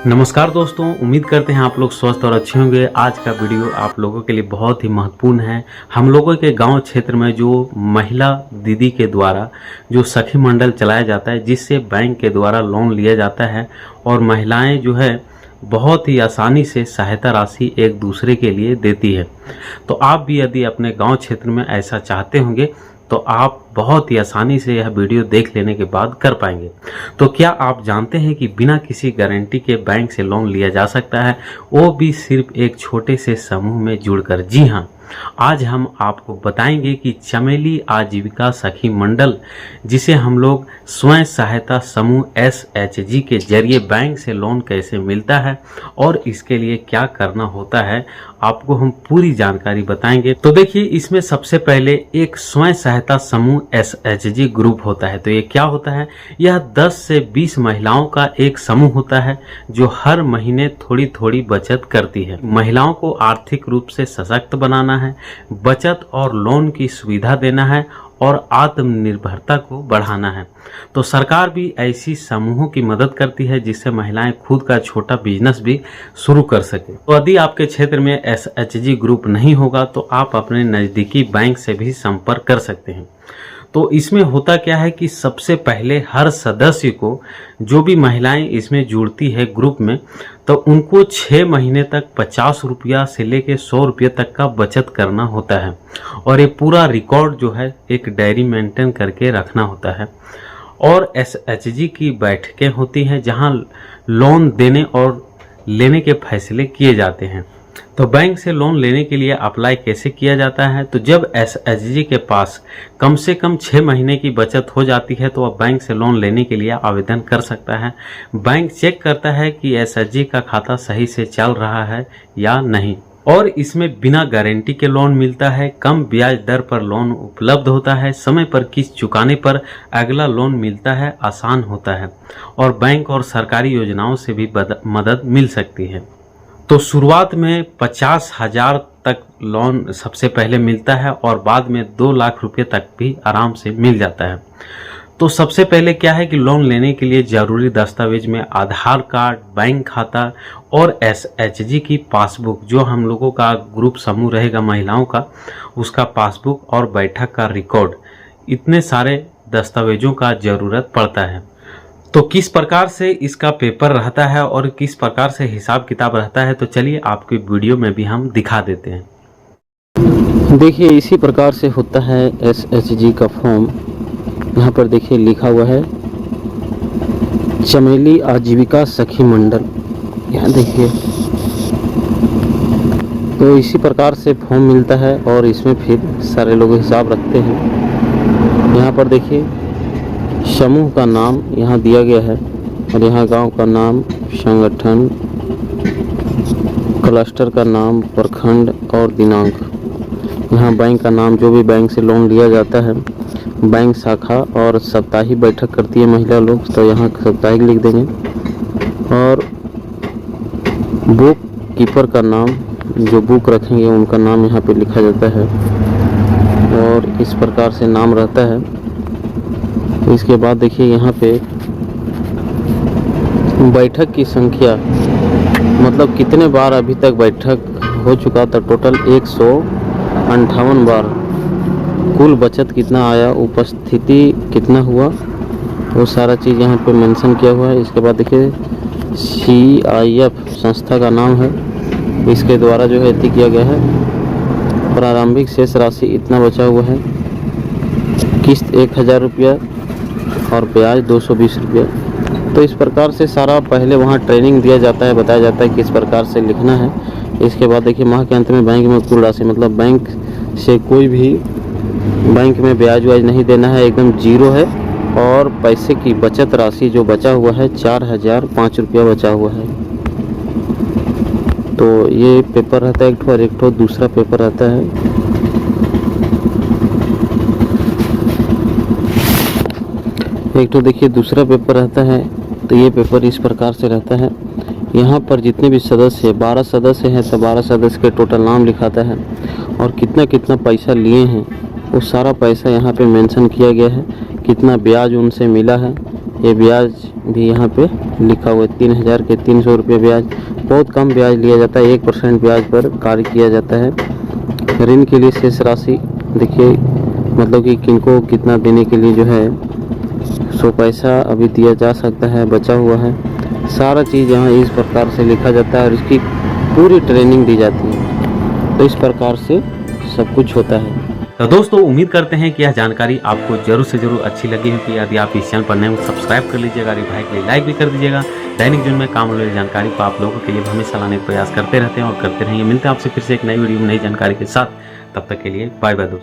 नमस्कार दोस्तों, उम्मीद करते हैं आप लोग स्वस्थ और अच्छे होंगे। आज का वीडियो आप लोगों के लिए बहुत ही महत्वपूर्ण है। हम लोगों के गांव क्षेत्र में जो महिला दीदी के द्वारा जो सखी मंडल चलाया जाता है, जिससे बैंक के द्वारा लोन लिया जाता है और महिलाएं जो है बहुत ही आसानी से सहायता राशि एक दूसरे के लिए देती है। तो आप भी यदि अपने गाँव क्षेत्र में ऐसा चाहते होंगे तो आप बहुत ही आसानी से यह वीडियो देख लेने के बाद कर पाएंगे। तो क्या आप जानते हैं कि बिना किसी गारंटी के बैंक से लोन लिया जा सकता है, वो भी सिर्फ एक छोटे से समूह में जुड़कर। जी हाँ, आज हम आपको बताएंगे कि चमेली आजीविका सखी मंडल, जिसे हम लोग स्वयं सहायता समूह SHG के जरिए बैंक से लोन कैसे मिलता है और इसके लिए क्या करना होता है, आपको हम पूरी जानकारी बताएंगे। तो देखिए, इसमें सबसे पहले एक स्वयं सहायता समूह SHG ग्रुप होता है। तो ये क्या होता है? यह 10 से 20 महिलाओं का एक समूह होता है जो हर महीने थोड़ी थोड़ी बचत करती है। महिलाओं को आर्थिक रूप से सशक्त बनाना है, बचत और लोन की सुविधा देना है और आत्मनिर्भरता को बढ़ाना है। तो सरकार भी ऐसी समूहों की मदद करती है जिससे महिलाएं खुद का छोटा बिजनेस भी शुरू कर सके। तो यदि आपके क्षेत्र में SHG ग्रुप नहीं होगा तो आप अपने नज़दीकी बैंक से भी संपर्क कर सकते हैं। तो इसमें होता क्या है कि सबसे पहले हर सदस्य को, जो भी महिलाएं इसमें जुड़ती है ग्रुप में, तो उनको 6 महीने तक 50 रुपया से लेके 100 रुपये तक का बचत करना होता है और ये पूरा रिकॉर्ड जो है एक डायरी मेंटेन करके रखना होता है। और SHG की बैठकें होती हैं जहां लोन देने और लेने के फैसले किए जाते हैं। तो बैंक से लोन लेने के लिए अप्लाई कैसे किया जाता है? तो जब SHG के पास कम से कम 6 महीने की बचत हो जाती है तो वह बैंक से लोन लेने के लिए आवेदन कर सकता है। बैंक चेक करता है कि SHG का खाता सही से चल रहा है या नहीं, और इसमें बिना गारंटी के लोन मिलता है। कम ब्याज दर पर लोन उपलब्ध होता है। समय पर किस्त चुकाने पर अगला लोन मिलता है, आसान होता है और बैंक और सरकारी योजनाओं से भी मदद मिल सकती है। तो शुरुआत में 50,000 तक लोन सबसे पहले मिलता है और बाद में 2 लाख रुपए तक भी आराम से मिल जाता है। तो सबसे पहले क्या है कि लोन लेने के लिए जरूरी दस्तावेज में आधार कार्ड, बैंक खाता और SHG की पासबुक, जो हम लोगों का ग्रुप समूह रहेगा महिलाओं का, उसका पासबुक और बैठक का रिकॉर्ड, इतने सारे दस्तावेजों का जरूरत पड़ता है। तो किस प्रकार से इसका पेपर रहता है और किस प्रकार से हिसाब किताब रहता है, तो चलिए आपकी वीडियो में भी हम दिखा देते हैं। देखिए, इसी प्रकार से होता है SHG का फॉर्म। यहाँ पर देखिए लिखा हुआ है चमेली आजीविका सखी मंडल। यहाँ देखिए, तो इसी प्रकार से फॉर्म मिलता है और इसमें फिर सारे लोग हिसाब रखते हैं। यहाँ पर देखिए समूह का नाम यहाँ दिया गया है और यहाँ गांव का नाम, संगठन, क्लस्टर का नाम, प्रखंड और दिनांक। यहाँ बैंक का नाम, जो भी बैंक से लोन लिया जाता है, बैंक शाखा, और साप्ताहिक बैठक करती है महिला लोग, तो यहाँ साप्ताहिक लिख देंगे। और बुक कीपर का नाम, जो बुक रखेंगे उनका नाम यहाँ पे लिखा जाता है और इस प्रकार से नाम रहता है। इसके बाद देखिए यहाँ पे बैठक की संख्या, मतलब कितने बार अभी तक बैठक हो चुका था, टोटल 158 बार। कुल बचत कितना आया, उपस्थिति कितना हुआ, वो सारा चीज़ यहाँ पे मेंशन किया हुआ है। इसके बाद देखिए CIF संस्था का नाम है, इसके द्वारा जो है किया गया है। प्रारंभिक शेष राशि इतना बचा हुआ है, किस्त 1000 रुपया और ब्याज 220 रुपया। तो इस प्रकार से सारा पहले वहाँ ट्रेनिंग दिया जाता है, बताया जाता है किस प्रकार से लिखना है। इसके बाद देखिए माह के अंत में बैंक में कुल राशि, मतलब बैंक से कोई भी बैंक में ब्याज व्याज नहीं देना है, एकदम जीरो है। और पैसे की बचत राशि जो बचा हुआ है 4005 रुपया बचा हुआ है। तो ये पेपर रहता है एक ठो, और एक ठो दूसरा पेपर रहता है। एक तो देखिए दूसरा पेपर रहता है। तो ये पेपर इस प्रकार से रहता है। यहाँ पर जितने भी सदस्य, 12 सदस्य हैं, तो 12 सदस्य के टोटल नाम लिखाता है और कितना कितना पैसा लिए हैं वो सारा पैसा यहाँ पे मेंशन किया गया है। कितना ब्याज उनसे मिला है, ये ब्याज भी यहाँ पे लिखा हुआ है 3000 के 300 रुपये ब्याज। बहुत कम ब्याज लिया जाता है, 1% ब्याज पर कार्य किया जाता है। ऋण के लिए शेष राशि देखिए, मतलब कि किनको कितना देने के लिए जो है 100 पैसा अभी दिया जा सकता है, बचा हुआ है। सारा चीज़ यहाँ इस प्रकार से लिखा जाता है और इसकी पूरी ट्रेनिंग दी जाती है। तो इस प्रकार से सब कुछ होता है। तो दोस्तों उम्मीद करते हैं कि यह जानकारी आपको जरूर से जरूर अच्छी लगी होगी। यदि आप इस चैनल पर नए हो सब्सक्राइब कर लीजिएगा, अरे भाई के लिए लाइक भी कर दीजिएगा। दैनिक जीवन में काम होने वाली जानकारी को आप लोगों के लिए हमेशा लाने का प्रयास करते रहते हैं और करते रहेंगे। मिलते हैं आपसे फिर से एक नई वीडियो में नई जानकारी के साथ। तब तक के लिए बाय बाय दोस्तों।